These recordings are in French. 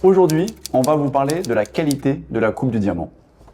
Aujourd'hui, on va vous parler de la qualité de la coupe du diamant.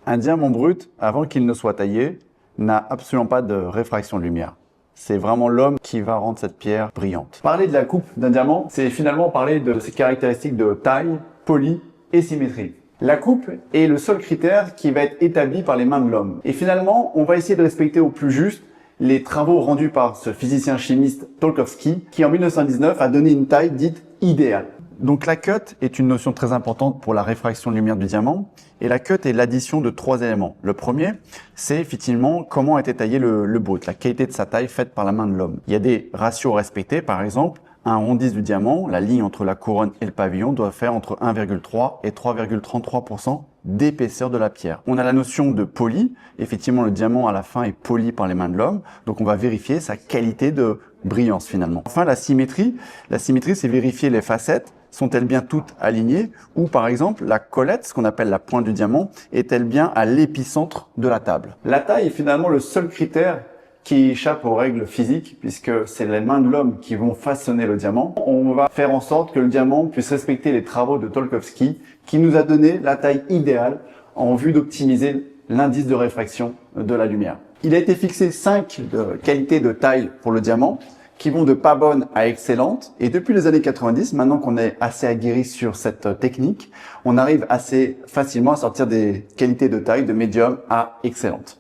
Un diamant brut, avant qu'il ne soit taillé, n'a absolument pas de réfraction de lumière. C'est vraiment l'homme qui va rendre cette pierre brillante. Parler de la coupe d'un diamant, c'est finalement parler de ses caractéristiques de taille, poli et symétrie. La coupe est le seul critère qui va être établi par les mains de l'homme. Et finalement, on va essayer de respecter au plus juste les travaux rendus par ce physicien chimiste Tolkovsky, qui en 1919 a donné une taille dite idéale. Donc la cut est une notion très importante pour la réfraction de lumière du diamant. Et la cut est l'addition de 3 éléments. Le premier, c'est effectivement comment a été taillé le brut, la qualité de sa taille faite par la main de l'homme. Il y a des ratios respectés, par exemple, un rondis du diamant, la ligne entre la couronne et le pavillon doit faire entre 1,3 et 3,33% d'épaisseur de la pierre. On a la notion de poli. Effectivement, le diamant à la fin est poli par les mains de l'homme. Donc on va vérifier sa qualité de brillance finalement. Enfin, la symétrie. La symétrie, c'est vérifier les facettes. Sont-elles bien toutes alignées? Ou par exemple, la collette, ce qu'on appelle la pointe du diamant, est-elle bien à l'épicentre de la table? La taille est finalement le seul critère qui échappe aux règles physiques, puisque c'est les mains de l'homme qui vont façonner le diamant. On va faire en sorte que le diamant puisse respecter les travaux de Tolkovsky, qui nous a donné la taille idéale en vue d'optimiser l'indice de réfraction de la lumière. Il a été fixé 5 qualités de taille pour le diamant, qui vont de pas bonne à excellente. Et depuis les années 90, maintenant qu'on est assez aguerri sur cette technique, on arrive assez facilement à sortir des qualités de taille de médium à excellente.